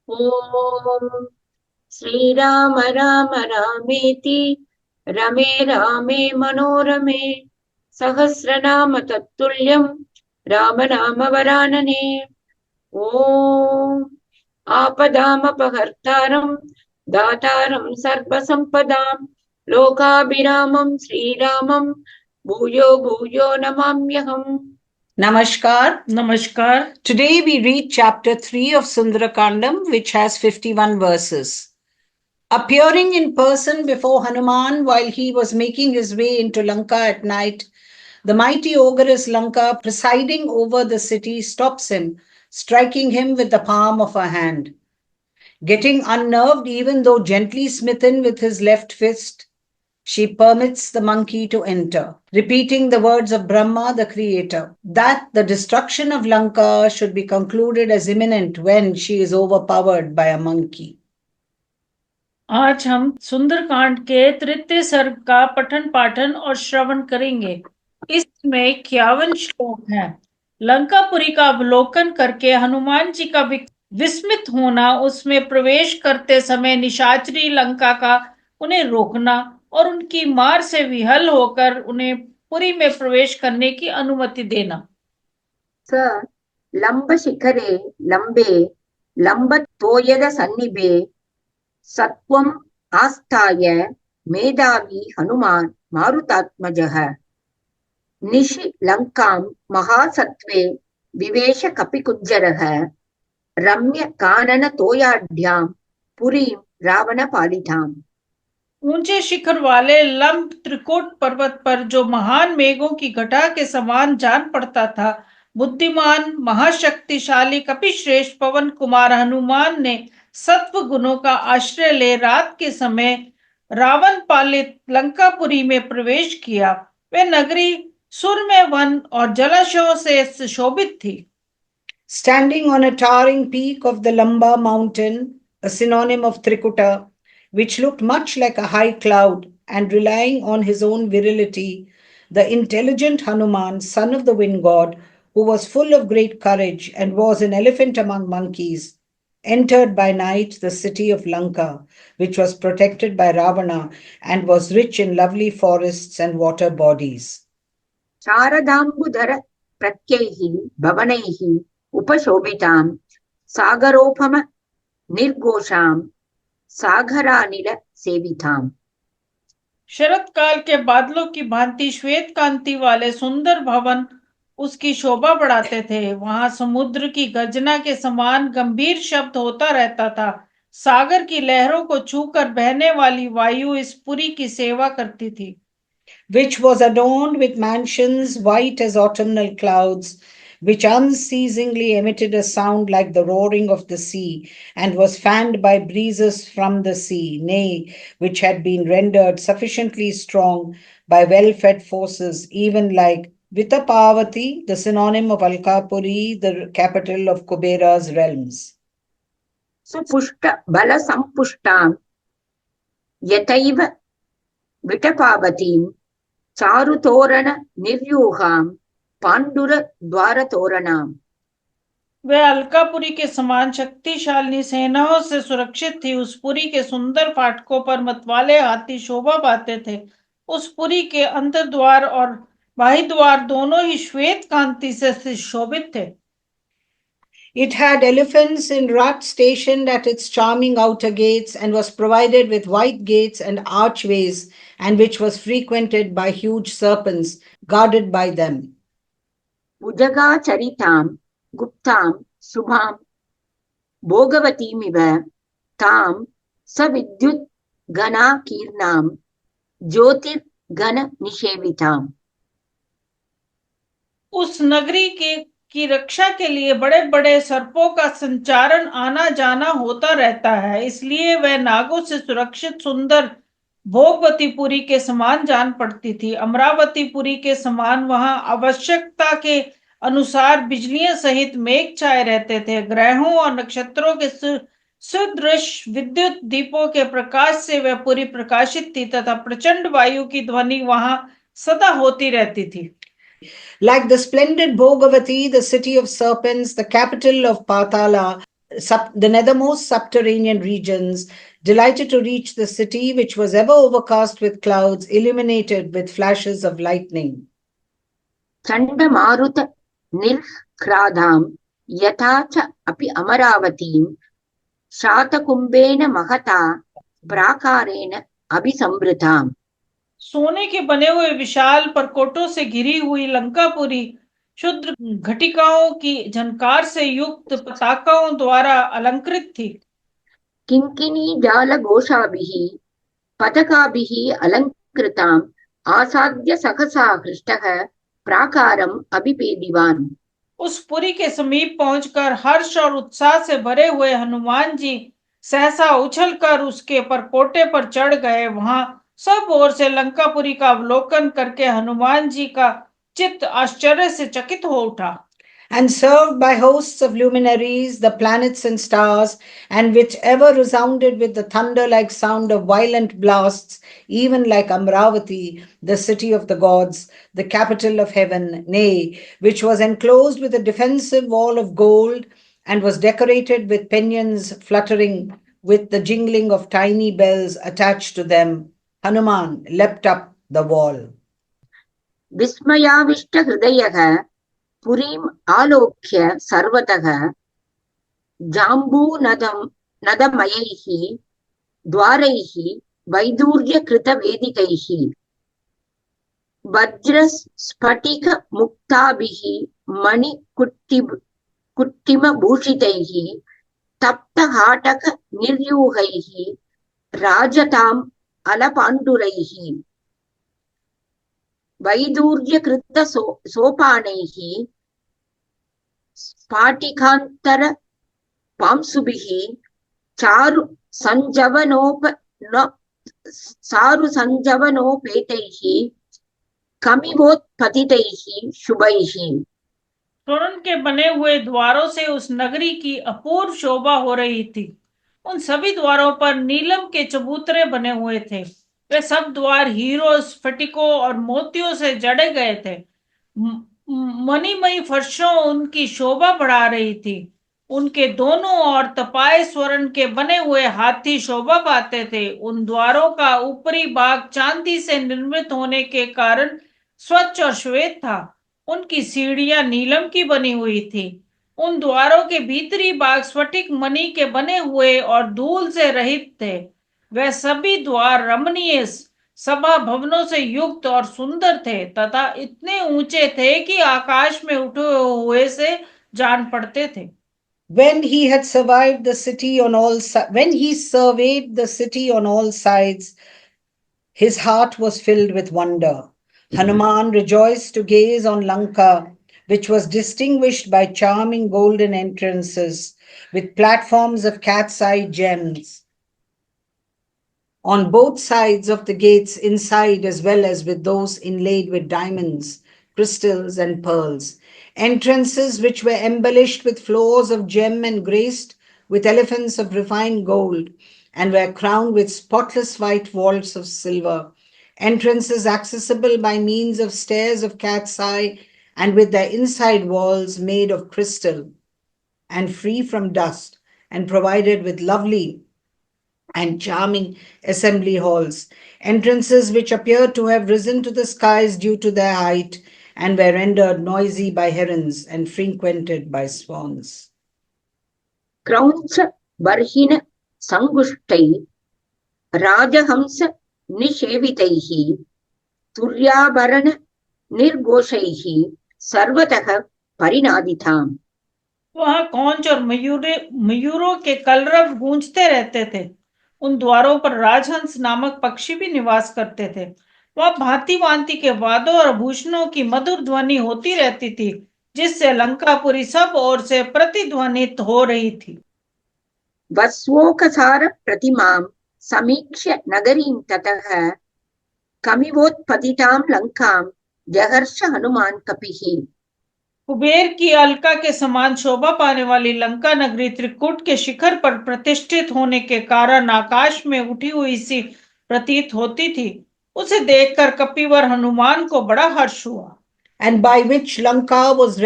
ॐ श्रीराम राम रामेति रमे रामे मनोरमे सहस्रनाम तत्तुल्यं राम नाम वरानने। ॐ आपदामपहर्तारं दातारं सर्वसम्पदां लोकाभिरामं श्रीरामं भूयो भूयो नमाम्यहम्। Namaskar. Namaskar. Today we read chapter 3 of Sundarakandam, which has 51 verses. Appearing in person before Hanuman while he was making his way into Lanka at night, the mighty ogress Lanka, presiding over the city, stops him, striking him with the palm of her hand. Getting unnerved, even though gently smitten with his left fist, she permits the monkey to enter, repeating the words of Brahma, the creator, that the destruction of Lanka should be concluded as imminent when she is overpowered by a monkey. आज हम सुंदरकांड के तृतीय सर्ग का पठन पाठन और श्रवण करेंगे। इसमें 51 श्लोक हैं। लंकापुरी का अवलोकन करके हनुमान जी का विस्मित होना, उसमें प्रवेश करते समय निशाचरी लंका का उन्हें रोकना और उनकी मार से विहल होकर उन्हें पुरी में प्रवेश करने की अनुमति देना। स लंब शिखरे लंबे लंबतोयद सन्निभे सत्वम् आस्थाय मेधावी हनुमान् मारुतात्मजः निशि लंकां महासत्त्वे विवेश कपिकुञ्जरः रम्य कानन तोयाढ्यां पुरीं रावण पालिताम्। ऊंचे शिखर वाले लंब त्रिकुट पर्वत पर जो महान मेघों की घटा के समान जान पड़ता था, बुद्धिमान महाशक्तिशाली कपिश्रेष्ठ पवन कुमार हनुमान ने सत्व गुणों का आश्रय ले रात के समय रावण पालित लंकापुरी में प्रवेश किया। वे नगरी सुरमय वन और जलाशयों से सुशोभित थी। Standing on a towering peak of the Lamba mountain, a synonym of Trikuta, which looked much like a high cloud, and relying on his own virility, the intelligent Hanuman, son of the wind god, who was full of great courage and was an elephant among monkeys, entered by night the city of Lanka, which was protected by Ravana and was rich in lovely forests and water bodies. शारदाम्बुधर प्रत्यैः भवनैः उपशोभितां सागरोपम निर्घोषां सागरानिल सेविताम्। शरत काल के बादलों की भांति श्वेत कांति वाले सुंदर भवन उसकी शोभा बढ़ाते थे। वहां समुद्र की गर्जना के समान गंभीर शब्द होता रहता था। सागर की लहरों को छूकर बहने वाली वायु इस पुरी की सेवा करती थी। Which was adorned with mansions white as autumnal clouds, which unceasingly emitted a sound like the roaring of the sea, and was fanned by breezes from the sea, nay, which had been rendered sufficiently strong by well-fed forces, even like Vitapavati, the synonym of Alkapuri, the capital of Kubera's realms. सुपुष्ट बल संपुष्टां यथैव विटपावतीं चारुतोरण निर्व्यूहां पांडुर द्वारतोरणाम्। वे अलकापुरी के समान शक्तिशाली सेनाओं से सुरक्षित थी। उस पुरी के सुंदर फाटकों पर मतवाले हाथी शोभा पाते थे। उस पुरी के अंतर द्वार और बाह्य द्वार दोनों ही श्वेत कांति से शोभित थे। It had elephants in rut stationed at its charming outer gates, and was provided with white gates and archways, and which was frequented by huge serpents guarded by them. भुजगाचरितां गुप्तां शुभां भोगवतीमिव तां सविद्युत् गणाकीर्णां ज्योतिर्गण निषेविताम्। उस नगरी की रक्षा के लिए बड़े बड़े सर्पों का संचारण आना जाना होता रहता है, इसलिए वह नागों से सुरक्षित सुंदर भोगवतीपुरी के समान जान पड़ती थी। अमरावतीपुरी के समान वहां आवश्यकता के अनुसार बिजलियां सहित मेघ छाए रहते थे। ग्रहों और नक्षत्रों के सुदृश विद्युत दीपों के प्रकाश से वह पूरी प्रकाशित थी तथा प्रचंड वायु की ध्वनि वहां सदा होती रहती थी। Like the splendid Bhogavati, the city of serpents, the capital of Patala, the nethermost subterranean regions, delighted to reach the city, which was ever overcast with clouds, illuminated with flashes of lightning. चण्डमारुत निर्ह्रादां यथा च अपि अमरावतीं शातकुम्भेन महता प्राकारेण अभिसंवृताम्। सोने के बने हुए विशाल परकोटों से घिरी हुई लंकापुरी शुद्र घटिकाओं की झनकार से युक्त पताकाओं द्वारा अलंकृत थी। किङ्किणी जालघोषाभिः पताकाभिः अलङ्कृताम् आसाद्य सहसा हृष्टः प्राकारम् अभिपेदिवान्। उस पुरी के समीप पहुंचकर हर्ष और उत्साह से भरे हुए हनुमान जी सहसा उछलकर उसके परकोटे पर चढ़ गए। वहां सब ओर से लंकापुरी का अवलोकन करके हनुमान जी का चित्त आश्चर्य से चकित हो उठा। And served by hosts of luminaries, the planets and stars, and which ever resounded with the thunder-like sound of violent blasts, even like Amravati, the city of the gods, the capital of heaven, nay, which was enclosed with a defensive wall of gold and was decorated with pinions fluttering with the jingling of tiny bells attached to them, Hanuman leapt up the wall. विस्मयाविष्ट हृदयः पुरीम् आलोक्य सर्वतः जाम्बूनदमयैः द्वारैः वैदूर्यकृतवेदिकैः वज्रस्फटिकमुक्ताभिः मणिकुट्टिमभूषितैः तप्तहाटकनिर्यूहैः राजताम् अलपाण्डुरैः वैदूर्यकृत सोपानैः स्फाटिकान्तर पांसुभिः चारु संजवनोपेतैः कमिवोत्पतितैः शुभैः। स्वर्ण के बने हुए द्वारों से उस नगरी की अपूर्व शोभा हो रही थी। उन सभी द्वारों पर नीलम के चबूतरे बने हुए थे। वे सब द्वार हीरो, स्फटिकों और मोतियों से जड़े गए थे। मणिमयी फर्शों उनकी शोभा बढ़ा रही थी। उनके दोनों ओर तपाए स्वर्ण के बने हुए हाथी शोभा पाते थे। उन द्वारों का ऊपरी भाग चांदी से निर्मित होने के कारण स्वच्छ और श्वेत था। उनकी सीढ़ियां नीलम की बनी हुई थी। उन द्वारों के भीतरी भाग स्फटिक मणि के बने हुए और धूल से रहित थे। वह सभी द्वार रमणीय सभा भवनों से युक्त और सुंदर थे तथा इतने ऊंचे थे कि आकाश में उठे हुए से जान पड़ते थे। When he surveyed the city on all sides, his heart was filled with wonder. Hanuman rejoiced to gaze on Lanka, which was distinguished by charming golden entrances with platforms of cat's eye gems on both sides of the gates, inside as well as with those inlaid with diamonds, crystals, and pearls. Entrances which were embellished with floors of gem and graced with elephants of refined gold, and were crowned with spotless white vaults of silver. Entrances accessible by means of stairs of cat's eye, and with their inside walls made of crystal, and free from dust, and provided with lovely and charming assembly halls, entrances which appeared to have risen to the skies due to their height, and were rendered noisy by herons and frequented by swans. क्रौंच बर्हिण संगुष्टै राजहंस निषेवितैः तुर्याभरण निर्घोषैः सर्वतः परिनादिताम्। वहां कौंच और मयूरों के कलरव गूंजते रहते थे। उन द्वारों पर राजहंस नामक पक्षी भी निवास करते थे। वह भांति भांति के वाद्यों और आभूषणों की मधुर ध्वनि होती रहती थी, जिससे लंकापुरी सब ओर से प्रतिध्वनित हो रही थी। वस्वोकसार प्रतिमां समीक्ष्य नगरीं ततः कमिवोत्पतितां लंकां जहर्ष हनुमान कपिः। कुबेर की अलका के समान शोभा पाने वाली लंका नगरी त्रिकुट के शिखर पर प्रतिष्ठित होने के कारण आकाश में उठी हुई सी प्रतीत होती थी। उसे देखकर कपिवर हनुमान को बड़ा हर्ष हुआ। And by which Lanka was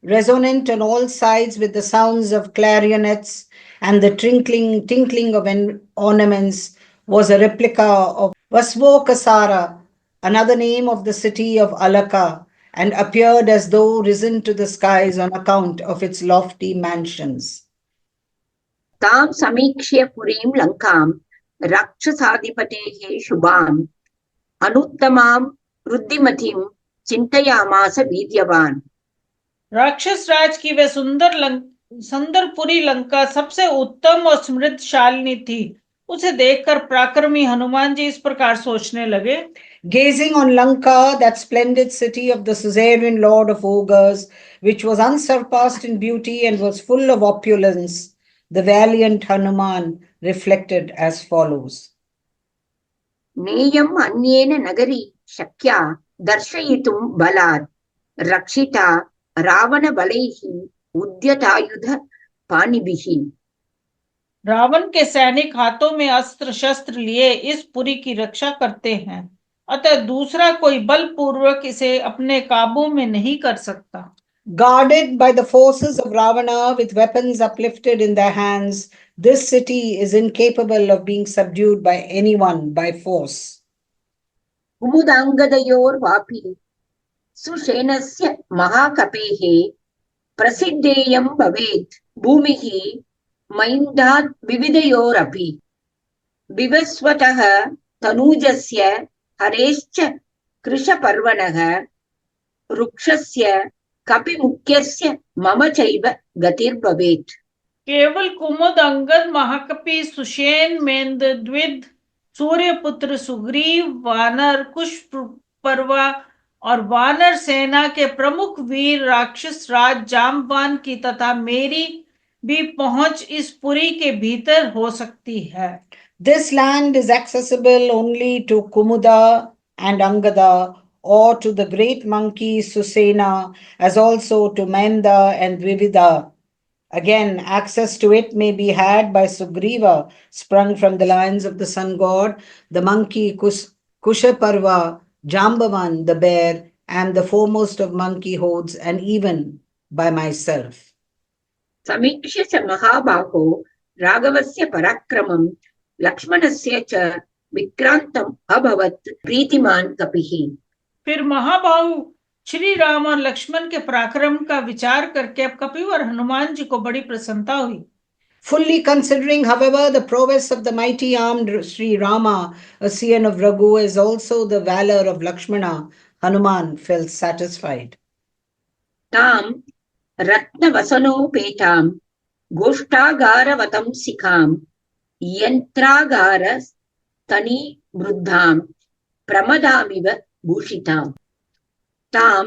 resonant on all sides with the sounds of clarionets and the tinkling of ornaments, was a replica of Vasvokasara, another name of the city of Alaka, and appeared as though risen to the skies on account of its lofty mansions. तां समीक्ष्य पुरीं लङ्कां राक्षसाधिपतेः शुभाम् अनुत्तमां वृद्धिमतीं चिन्तयामास वीर्यवान्। राक्षस राज की वह सुंदरपुरी लंका सबसे उत्तम और समृद्धशालिनी थी। उसे देखकर पराक्रमी हनुमान जी इस प्रकार सोचने लगे। Gazing on Lanka, that splendid city of the suzerain lord of ogres, which was unsurpassed in beauty and was full of opulence, the valiant Hanuman reflected as follows. नेयम् अन्येन नगरी शक्या दर्शयितुं बलात् रक्षिता रावणबलैः उद्यतायुध पाणिभिः। रावण के सैनिक हाथों में अस्त्र शस्त्र लिए इस पुरी की रक्षा करते हैं, अतः दूसरा कोई बलपूर्वक इसे अपने काबू में नहीं कर सकता। Guarded by the forces of Ravana with weapons uplifted in their hands, this city is incapable of being subdued by anyone by force. कुमुदाङ्गदयोर्वापि सुषेणस्य महाकपेः प्रसिद्धेयं भवेत् भूमिः मैन्दात् विविधयोरपि विवस्वतः तनूजस्य हरेश्च कृशपर्वणः वृक्षस्य कपिमुख्यस्य मम चैव गतिर्भवेत्। केवल कुमुद अंगद महाकपि सुषेण मेंद द्विद सूर्यपुत्र सुग्रीव वानर कुशपर्वा और वानर सेना के प्रमुख वीर राक्षस राज जाम्बान की तथा मेरी भी पहुंच इस पुरी के भीतर हो सकती है। This land is accessible only to Kumuda and Angada, or to the great monkey Susena, as also to Menda and Dvivida. Again, access to it may be had by Sugriva, sprung from the lions of the sun god, the monkey Kushaparva, Jambavan, the bear, and the foremost of monkey hodes, and even by myself. समीक्ष्य च महाबाहो राघवस्य पराक्रमं लक्ष्मणस्य च विक्रान्तम् अभवत् प्रीतिमान् कपिः। फिर महाबाहु श्री राम और लक्ष्मण के पराक्रम का विचार करके अब कपिवर हनुमान जी को बड़ी प्रसन्नता हुई। Fully considering, however, the prowess of the mighty armed Sri Rama, a scion of Raghu, as also the valor of Lakshmana, Hanuman felt satisfied. तां रत्नवसनोपेतां गोष्ठागारवतं शिखां यन्त्रागारस्तनीवृद्धां प्रमदामिव भूषितां तां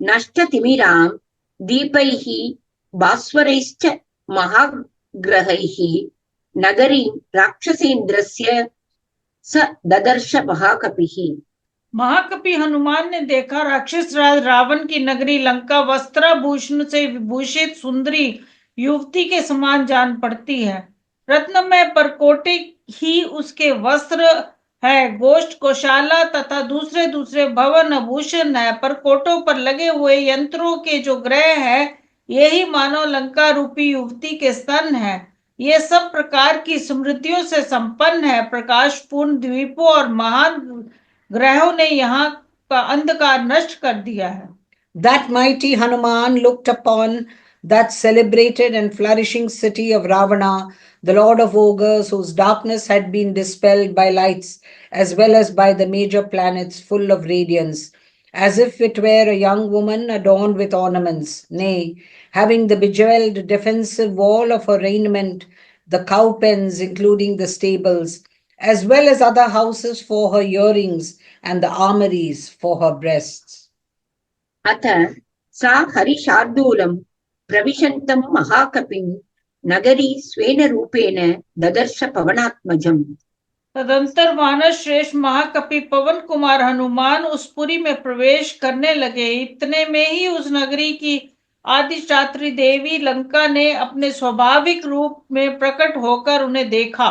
नष्टतिमिरां दीपैः भास्वरैश्च महाग्रहैः नगरीं राक्षसेन्द्रस्य स ददर्श महाकपिः। महाकपि हनुमान ने देखा राक्षस राज रावण की नगरी लंका वस्त्राभूषण से विभूषित सुंदरी युवती के समान जान पड़ती है। रत्नमय परकोटे ही उसके वस्त्र है, गोष्ठ गौशाला तथा दूसरे दूसरे भवन आभूषण है। परकोटों पर लगे हुए यंत्रों के जो ग्रह है, यही मानव लंका रूपी युवती के स्तन है। ये सब प्रकार की समृद्धियों से संपन्न है। प्रकाशपूर्ण द्वीपों और महान ग्रहों ने यहाँ का अंधकार नष्ट कर दिया है। That mighty Hanuman looked upon that celebrated and flourishing city of Ravana, the lord of ogres, whose darkness had been dispelled by lights, as well as by the major planets full of radiance, as if it were a young woman adorned with ornaments, nay, having the bejeweled defensive wall of her raiment, the cow pens, including the stables, as well as other houses for her earrings and the armories for her breasts. अथ सा हरिशार्दूलं प्रविशन्तं महाकपिं नगरी स्वेन रूपेण ददर्श पवनात्मजम्। तदंतर वानर श्रेष्ठ महाकपि पवन कुमार हनुमान उस पुरी में प्रवेश करने लगे। इतने में ही उस नगरी की आदिशात्री देवी लंका ने अपने स्वाभाविक रूप में प्रकट होकर उन्हें देखा।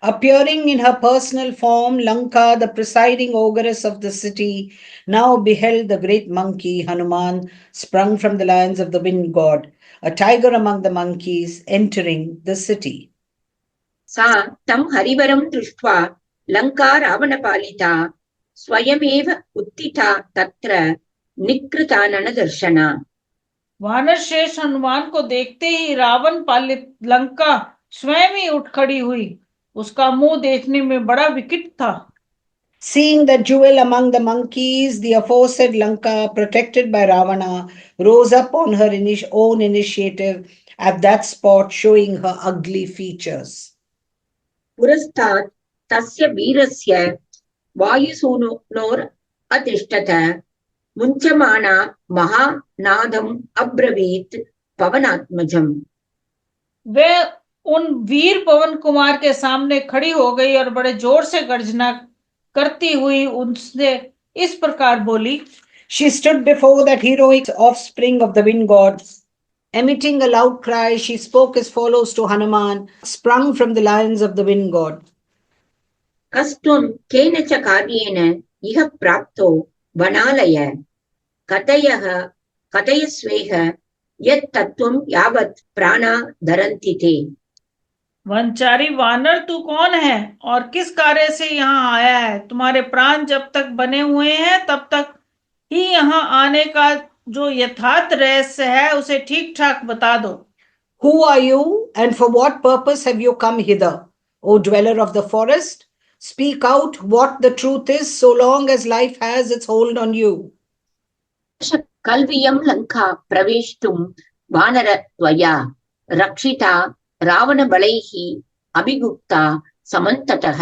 Appearing in her personal form, Lanka, the presiding ogress of the city, now beheld the great monkey Hanuman, sprung from the lions of the wind god, a tiger among the monkeys, entering the city. सा तं हरिवरं दृष्ट्वा लङ्का रावणपालिता स्वयमेव उत्थिता तत्र निकृताननदर्शना। वानर श्रेष्ठ हनुमान को देखते ही रावण पालित लंका स्वयं ही उठ खड़ी हुई। उसका मुंह देखने में बड़ा विकट था। Seeing the jewel among the monkeys, the aforesaid Lanka, protected by Ravana, rose up on her own initiative at that spot, showing her ugly features. पुरस्तात् तस्य वीरस्य वायुसूनोर् अतिष्ठत मुञ्चमाना महानादम् अब्रवीत् पवनात्मजम्। वे उन वीर पवन कुमार के सामने खड़ी हो गई और बड़े जोर से गर्जना करती हुई उनसे इस प्रकार बोली। She stood before that heroic offspring of the wind god. Emitting a loud cry, she spoke as follows to Hanuman, sprung from the lions of the wind god. कस्त्वं केन च कार्येन इह प्राप्तो वनालय कथयस्वेह यत् तत्त्वं यावत् प्राणा धरन्ति ते। वनचारी वानर, तू कौन है और किस कार्य से यहाँ आया है? तुम्हारे प्राण जब तक बने हुए हैं तब तक ही यहाँ आने का जो यथार्थ रहस्य है उसे ठीक ठाक बता दो। Who are you and for what purpose have you come hither, O dweller of the forest? Speak out what the truth is so long as life has its hold on you. कल्वियं Lanka प्रवेष्टुं वानरत्वया रक्षिता रावणबलैः अभिगुप्ता समन्ततः।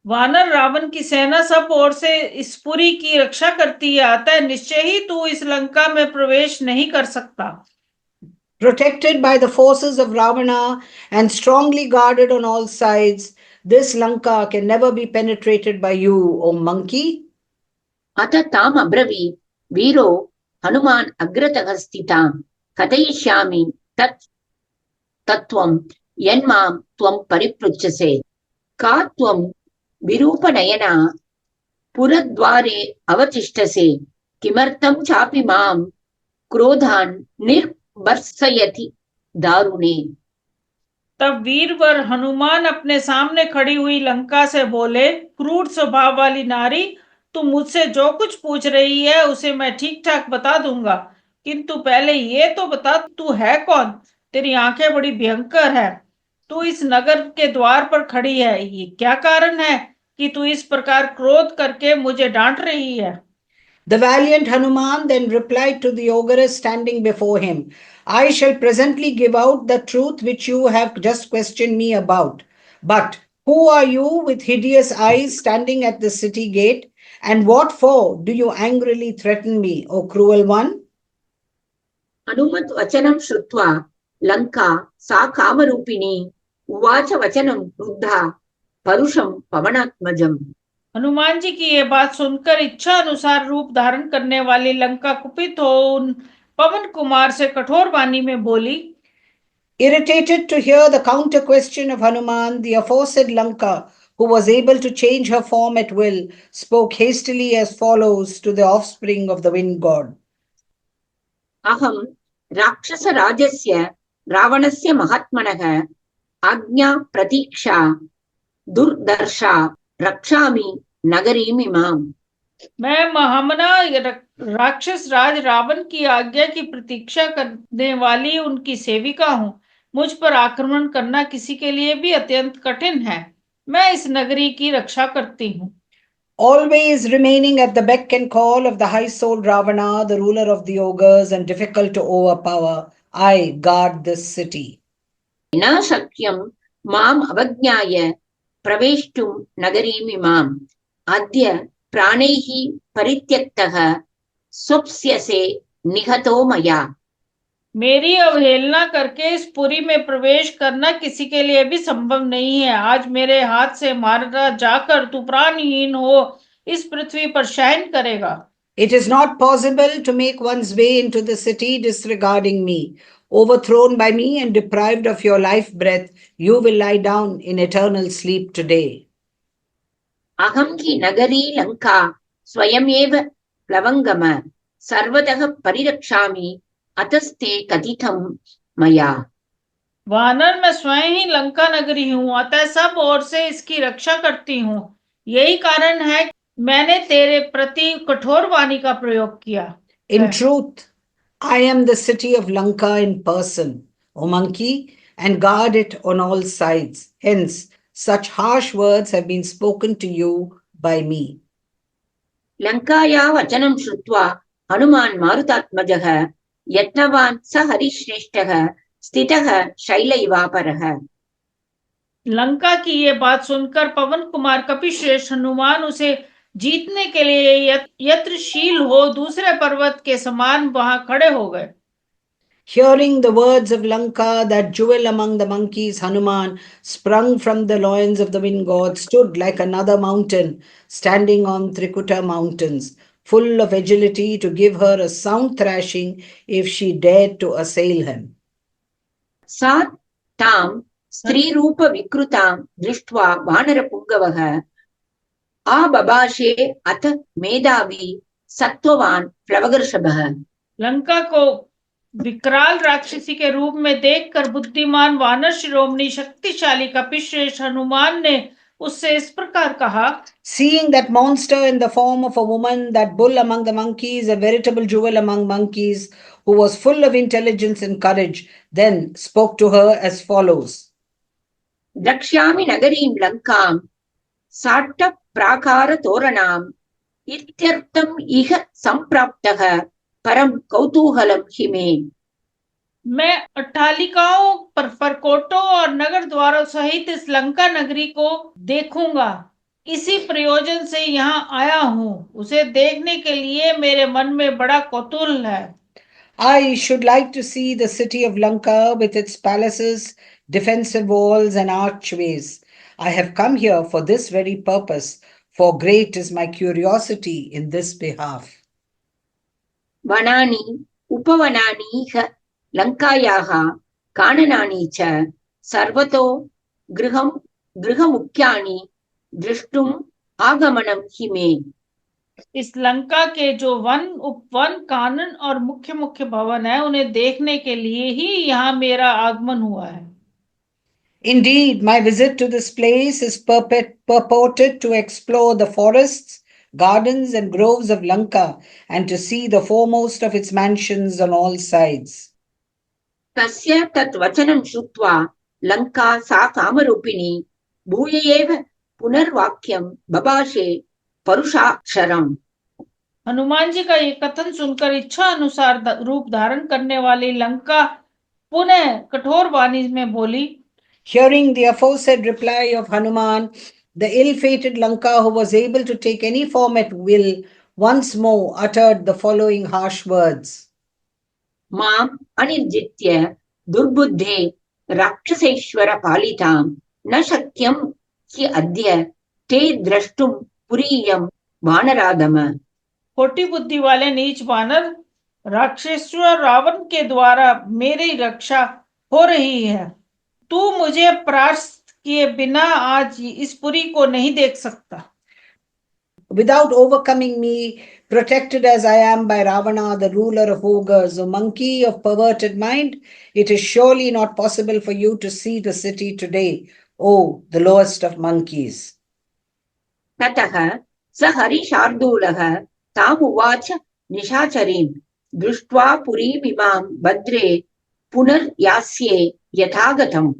वानर रावण की सेना सब ओर से इस पुरी की रक्षा करती है, अतः निश्चय ही तू इस लंका में प्रवेश नहीं कर सकता। Protected by the forces of Ravana and strongly guarded on all sides, this Lanka can never be penetrated by you, O monkey. अथ ताम् अब्रवीत् वीरो हनुमान् अग्रतः स्थितां कथयिष्यामि तत् तत्त्वं यन्मां त्वं परिपृच्छसे। का त्वं विरूपनयना पुरद्वारे अवतिष्ठसे किमर्थं चापि मां क्रोधान् निर्बर्सयति दारुणे। तब वीरवर हनुमान अपने सामने खड़ी हुई लंका से बोले, क्रूर स्वभाव वाली नारी, तू मुझसे जो कुछ पूछ रही है उसे मैं ठीक ठाक बता दूंगा, किंतु पहले ये तो बता तू है कौन? तेरी आंखें बड़ी भयंकर है, तू इस नगर के द्वार पर खड़ी है, ये क्या कारण है कि तू इस प्रकार क्रोध करके मुझे डांट रही है? The valiant Hanuman then replied to the ogress standing before him, I shall presently give out the truth which you have just questioned me about. But who are you with hideous eyes standing at the city gate? And what for do you angrily threaten me, O cruel one? Hanumat वचनं श्रुत्वा लङ्का सा कामरूपिणी उवाच वचनं क्रुद्धा परुषं पवनात्मजम्। हनुमान जी की ये बात सुनकर इच्छा अनुसार रूप धारण करने वाली लंका कुपित हो उन पवन कुमार से कठोर वाणी में बोली। Irritated to hear the counter question of Hanuman, the aforesaid Lanka, who was able to change her form at will, spoke hastily as follows to the offspring of the wind god. अहं राक्षसराजस्य रावणस्य महात्मनः आज्ञा प्रतीक्षा दुर्दर्शा रक्षामि नगरीमिमाम्। मैं महामना राक्षस राज रावण की आज्ञा की प्रतीक्षा करने वाली उनकी सेविका हूँ। मुझ पर आक्रमण करना किसी के लिए भी अत्यंत कठिन है। मैं इस नगरी की रक्षा करती हूँ। Always remaining at the beck and call of the high-souled Ravana, the ruler of the ogres and difficult to overpower, I guard this city. न शक्यं माम् अवज्ञाय प्रवेष्टुं नगरीमिमाम् अद्य प्राणैः परित्यक्तः स्वप्स्यसे निहतो मया। मेरी अवहेलना करके इस पुरी में प्रवेश करना किसी के लिए भी संभव नहीं है। आज मेरे हाथ से मारा जाकर तू प्राणहीन हो इस पृथ्वी पर शयन करेगा। It is not possible to make one's way into the city disregarding me. overthrown by me and deprived of your life breath, you will lie down in eternal sleep today. अहं हि नगरी लङ्का स्वयमेव प्लवङ्गम सर्वतः परिरक्षामि अतस्ते कथितं मया। वानर, मैं स्वयं ही लंका नगरी हूँ, अतः सब ओर से इसकी रक्षा करती हूँ। यही कारण है कि मैंने तेरे प्रति कठोर वाणी का प्रयोग किया। In truth, I am the city of Lanka in person, O monkey, and guard it on all sides. Hence, such harsh words have been spoken to you by me. लङ्काया वचनं श्रुत्वा हनुमान् मारुतात्मजः यत्नवान् स हरिश्रेष्ठः स्थितः शैलैवापरः। लंका की ये बात सुनकर पवन कुमार कपिश्रेष्ठ हनुमान उसे जीतने के लिए यत्नशील हो दूसरे पर्वत के समान वहां खड़े हो गए। Hearing the words of Lanka, that jewel among the monkeys, Hanuman, sprung from the loins of the wind god, stood like another mountain standing on Trikuta mountains, full of agility to give her a sound thrashing if she dared to assail him. सा तां स्त्रीरूपविकृतां दृष्ट्वा वानरपुङ्गवः आबभाषे अथ मेधावी सत्त्ववान् प्लवगर्षभः। लंका को विकराल राक्षसी के रूप में देखकर बुद्धिमान वानर शिरोमणि शक्तिशाली कपिश्रेष्ठ हनुमान ने उससे इस प्रकार कहा, Seeing that monster in the form of a woman, that bull among the monkeys, a veritable jewel among monkeys, who was full of intelligence and courage, then spoke to her as follows. द्रक्ष्यामि नगरीं लङ्कां साट्टप्राकारतोरणाम् इत्यर्थम् इह सम्प्राप्तः परम कौतूहलम हि मे। मैं अट्टालिकाओं परकोटों और नगर द्वारों सहित इस लंका नगरी को देखूंगा, इसी प्रयोजन से यहाँ आया हूँ। उसे देखने के लिए मेरे मन में बड़ा कौतूहल है। I should like to see the city of Lanka with its palaces, defensive walls and archways. I have come here for this very purpose, for great is my curiosity in this behalf. वनानि उपवनानि च लङ्कायाः काननानि च सर्वतो गृहमुख्यानि द्रष्टुम् आगमनं हि मे। इस लंका के जो वन, उपवन, कानन और मुख्य मुख्य भवन है, उन्हें देखने के लिए ही यहाँ मेरा आगमन हुआ है। Indeed, my visit to this place is purported to explore the forests, gardens and groves of Lanka and to see the foremost of its mansions on all sides. तस्य तत् वचनं श्रुत्वा लङ्का सा कामरूपिणी भूय एव पुनर्वाक्यं बभाषे परुषाक्षरम्। हनुमान जी का ये कथन सुनकर इच्छा अनुसार रूप धारण करने वाली लंका पुनः कठोर वाणी में बोली। Hearing the aforesaid reply of Hanuman, the ill-fated Lanka, who was able to take any form at will, once more uttered the following harsh words. माम् अनिर्जित्य दुर्बुद्धे राक्षसेश्वर पालितां न शक्यं हि अद्य ते द्रष्टुं पुरीयं वानराधम। खोटी बुद्धि वाले नीच वानर, राक्षसेश्वर रावण के द्वारा मेरी रक्षा हो रही है। तू मुझे परास्त किए बिना आज इस पुरी को नहीं देख सकता। Without overcoming me, protected as I am by Ravana, the ruler of ogres, a monkey of perverted mind, it is surely not possible for you to see the city today, O the lowest of monkeys. ततः स हरिशार्दूलः तामुवाच निशाचरीं दृष्ट्वा पुरीमिमां भद्रे पुनर्यास्ये यथागतम्।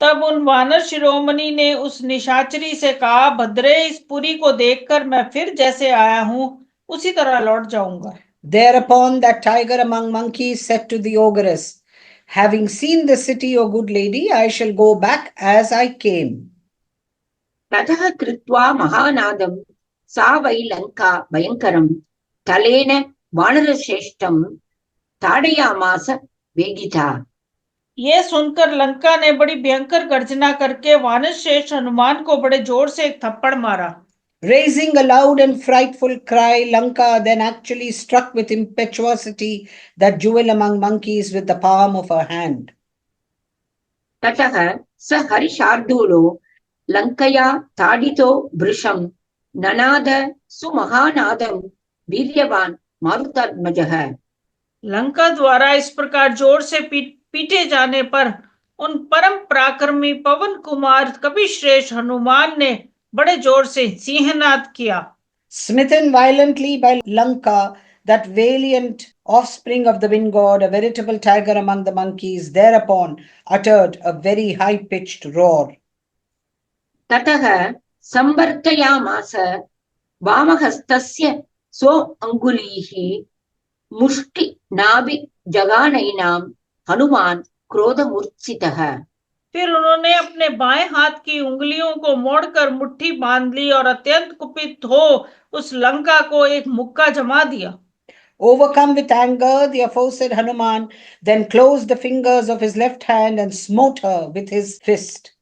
तब उन वानर शिरोमणि ने उस निशाचरी से कहा, भद्रे, इस पुरी को देखकर मैं फिर जैसे आया हूँ उसी तरह लौट जाऊंगा। Thereupon that tiger among monkeys said to the ogress, having seen the city, O good lady, I shall go back as I came. ततः कृत्वा महानादं सा वै लङ्का भयङ्करं तलेन वानरश्रेष्ठं ताडयामास वेगिता। ये सुनकर लंका ने बड़ी भयंकर गर्जना करके वानर श्रेष्ठ हनुमान को बड़े जोर से एक थप्पड़ मारा। Raising a loud and frightful cry, Lanka then actually struck with impetuosity that jewel among monkeys with the palm of her hand. ततः स हरिशार्दूलो लङ्कया ताडितो भृशं ननाद सुमहानादं वीर्यवान् मारुतात्मजः। लंका द्वारा इस प्रकार जोर से पीटे जाने पर उन परम पराक्रमी पवन कुमार कपिश्रेष्ठ हनुमान ने बड़े जोर से सिंहनाद किया। Smitten violently by Lanka, that valiant offspring of the wind god, a veritable tiger among the monkeys, thereupon uttered a very high-pitched roar. ततः संवर्तयामास वामहस्तस्य स्वो अङ्गुलीः मुष्टि नाभि जगानैनां हनुमान् क्रोधमूर्छितः। फिर उन्होंने अपने बाएं हाथ की उंगलियों को मोड़कर मुट्ठी बांध ली और अत्यंत कुपित हो उस लंका को एक मुक्का जमा दिया। Overcome with anger, the aforesaid Hanuman then closed the fingers of his left hand and smote her with his fist.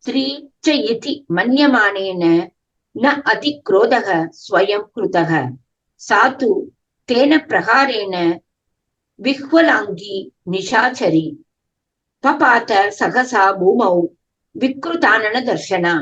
स्त्री च इति मन्यमानेन न अतिक्रोधः स्वयं कृतः, सा तु तेन प्रहारेण विह्वलाङ्गी निशाचरी पपात सहसा भूमौ विकृतानन दर्शना।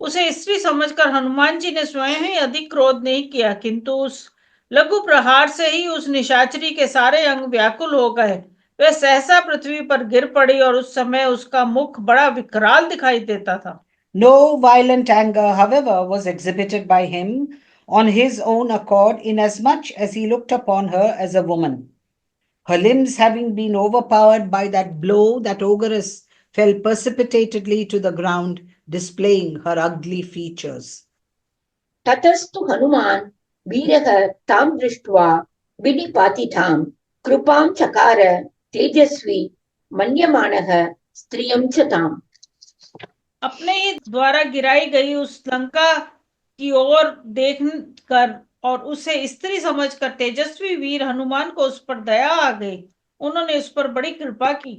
उसे स्त्री समझकर हनुमान जी ने स्वयं ही अधिक क्रोध नहीं किया, किंतु उस लघु प्रहार से ही उस निशाचरी के सारे अंग व्याकुल हो गए। वह सहसा पृथ्वी पर गिर पड़ी और उस समय उसका मुख बड़ा विकराल दिखाई देता था। No violent anger, however, was exhibited by him on his own accord, inasmuch as he looked upon her as a woman. Her limbs having been overpowered by that blow, that ogress fell precipitately to the ground, displaying her ugly features. ततस्तु हनुमान् वीरः तां दृष्ट्वा विनिपातितां कृपां चकार तेजस्वी मन्यमानः स्त्रियं च ताम्। अपने ही द्वारा गिराई गई उस लंका की ओर देखकर और उसे स्त्री समझकर तेजस्वी वीर हनुमान को उस पर दया आ गई। उन्होंने उस पर बड़ी कृपा की।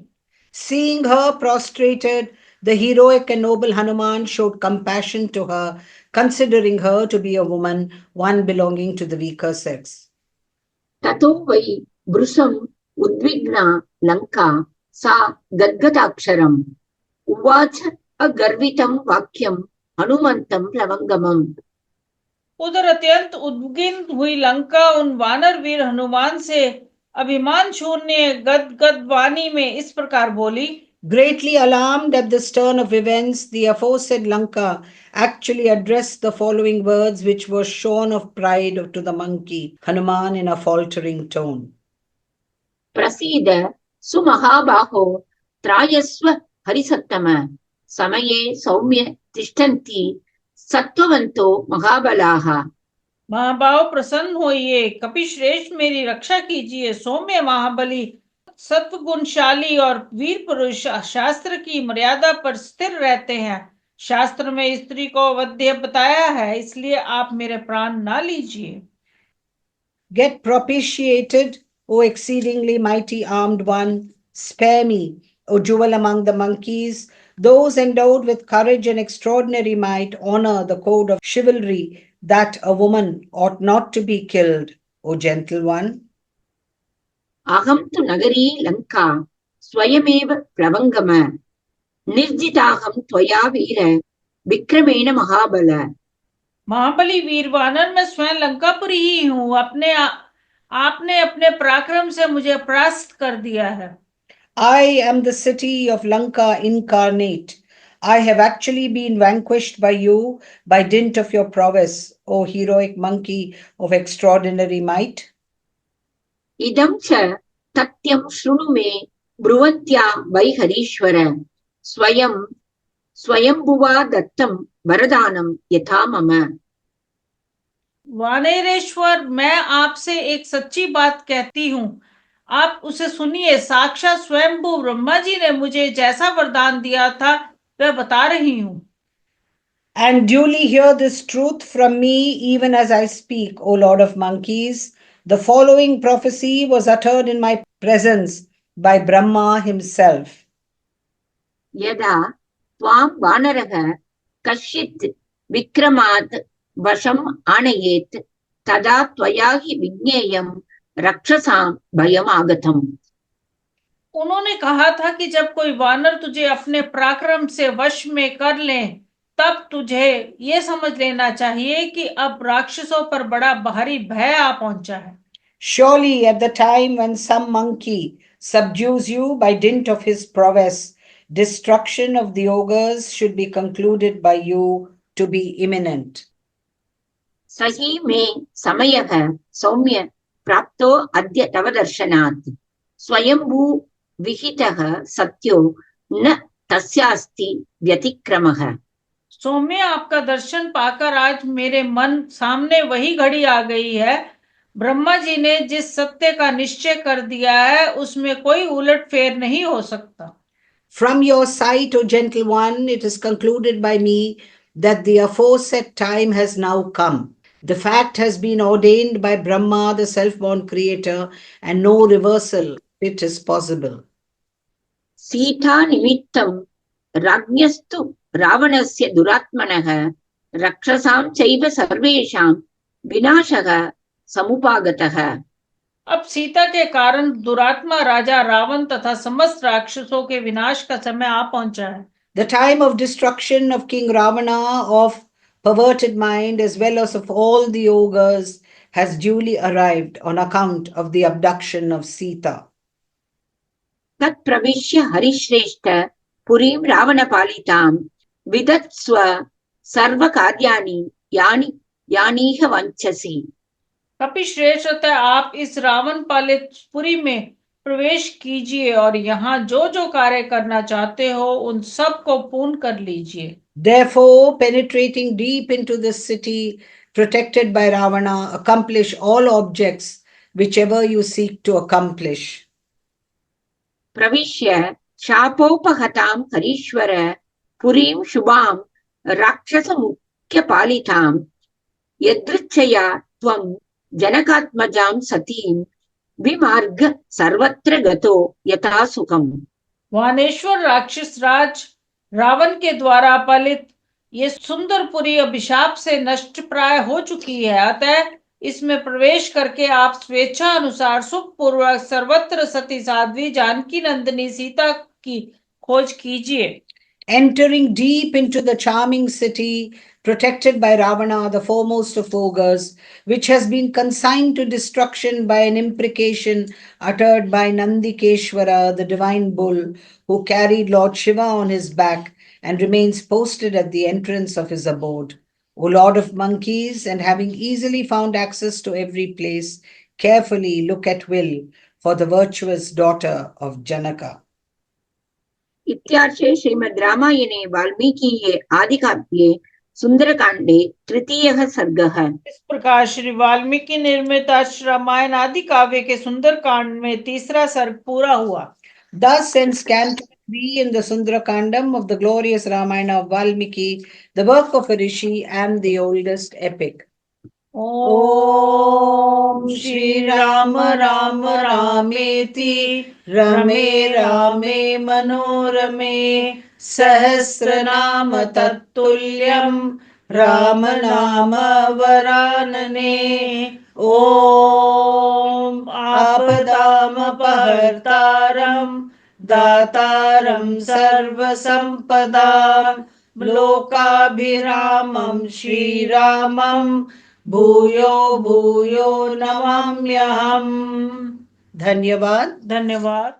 Seeing her prostrated, the heroic and noble Hanuman showed compassion to her, considering her to be a woman, one belonging to the weaker sex. ततो वै वृषम् उद्विग्ना लङ्का सा गद्गदाक्षरम् उवाच अगर्वितं वाक्यं हनुमन्तं प्लवंगमम्। उधर अत्यंत उद्विग्न हुई लंका उन वानर वीर हनुमान से अभिमान शून्य गदगद वाणी में इस प्रकार बोली। Greatly alarmed at this turn of events, the aforesaid Lanka actually addressed the following words, which were shorn of pride to the monkey Hanuman in a faltering tone. प्रसीद सुमहाबाहो त्रायस्व हरिसत्तम समये सौम्य तिष्ठन्ति सत्ववन्तो महाबलाः। महाभाव प्रसन्न होइए, कपिश्रेष्ठ मेरी रक्षा कीजिए। सौम्य महाबली सत्वगुणशाली और वीर पुरुष शास्त्र की मर्यादा पर स्थिर रहते हैं। शास्त्र में स्त्री को वध्य बताया है, इसलिए आप मेरे प्राण ना लीजिए। Get propitiated, O exceedingly mighty armed one. Spare me, O jewel among the monkeys. Those endowed with courage and extraordinary might honor the code of chivalry that a woman ought not to be killed, O gentle one. अहं तु नगरी लङ्का स्वयमेव प्लवंगम निर्जिताहं त्वया वीर विक्रमेण महाबल। महाबली वीर वानर मैं स्वयं लंकापुरी ही हूँ। आपने अपने पराक्रम से मुझे परास्त कर दिया है। I am the city of Lanka incarnate. I have actually been vanquished by you by dint of your prowess, O heroic monkey of extraordinary might. इदं च तथ्यं शृणु मे ब्रुवन्त्या वै हरीश्वर स्वयंभुवा दत्तं वरदानं यथा मम। वानेरेश्वर, मैं आपसे एक सच्ची बात कहती हूँ, आप उसे सुनिए। साक्षात स्वयंभू ब्रह्मा जी ने मुझे जैसा वरदान दिया था वह बता रही हूँ। And duly hear this truth from me even as I speak, O Lord of Monkeys. The following prophecy was uttered in my presence by Brahma himself. यदा त्वां वानरः कश्चित् विक्रमात् वशम् आनयेत् तदा त्वया हि विज्ञेयं रक्षसां भयम् आगतम्। उन्होंने कहा था कि जब कोई वानर तुझे अपने पराक्रम से वश में कर ले, तब तुझे ये समझ लेना चाहिए कि अब राक्षसों पर बड़ा भारी भय आ पहुंचा है। Surely, at the time when some monkey subdues you by dint of his prowess, destruction of the ogres should be concluded by you to be imminent. सही मे समयः सौम्य प्राप्तो अद्य तव दर्शनात् स्वयंभू विहितः सत्यो न तस्यास्ति व्यतिक्रमः। सौम्य, आपका दर्शन पाकर आज मेरे मन सामने वही घड़ी आ गई है। ब्रह्मा जी ने जिस सत्य का निश्चय कर दिया है उसमें कोई उलट फेर नहीं हो सकता। From your sight, O gentle one, it is concluded by me that the aforesaid time has now come. The fact has been ordained by Brahma, the self-born creator, and no reversal it is possible. Sita निमित्तं राज्ञस्तु रावणस्य दुरात्मनः रक्षसां चैव सर्वेषां विनाशः समुपागतः। अब सीता के कारण दुरात्मा राजा रावण तथा समस्त राक्षसों के विनाश का समय आ पहुंचा है। The time of destruction of King Ravana, of perverted mind, as well as of all the ogres, has duly arrived on account of the abduction of Sita. तत् प्रविश्य हरिश्रेष्ठ पुरीं रावणपालितां विदत्स्व सर्वकार्याणि यानि यानीह वञ्चसि। कपिश्रेष्ठ अतः आप इस रावण पालित पुरी में प्रवेश कीजिए और यहाँ जो जो कार्य करना चाहते हो उन सब को पूर्ण कर लीजिए। Therefore, penetrating deep into this city, protected by Ravana, accomplish all objects whichever you seek to accomplish. प्रविश्य शापोपहतां हरीश्वर पुरीं शुभां राक्षसमुख्यपालितां यदृच्छया त्वं जनकात्मजां सतीं विमार्ग सर्वत्र गतो यथा सुखम्। वानेश्वर राक्षस राज रावण के द्वारा पालित ये सुंदरपुरी अभिशाप से नष्ट प्राय हो चुकी है, अतः इसमें प्रवेश करके आप स्वेच्छा अनुसार सुखपूर्वक सर्वत्र सती साध्वी जानकी नंदिनी सीता की खोज कीजिए। Entering deep into the charming city, protected by Ravana, the foremost of ogres, which has been consigned to destruction by an imprecation uttered by Nandikeshwara, the divine bull, who carried Lord Shiva on his back and remains posted at the entrance of his abode. O Lord of monkeys, and having easily found access to every place, carefully look at will for the virtuous daughter of Janaka. इत्यार्षे श्रीमद् रामायणे वाल्मीकिये आदिकाव्ये सुंदरकांडे तृतीयः सर्गः। इस प्रकार श्री वाल्मीकि निर्मित रामायण आदि काव्य के सुंदरकांड में तीसरा सर्ग पूरा हुआ। Thus ends Canto 3 in the Sundarakandam of the glorious Ramayana of Valmiki, the work of a rishi and the oldest epic. Om Shri Ram Ram Rameti Rame Rame Manorame Sahasranama Tattulyam Ramanama Varanane Om Apadam Apartaram Dataram Sarvasampadam Lokabhiramam Shri Ramam भूयो भूयो नमाम्यहम्। धन्यवाद। धन्यवाद।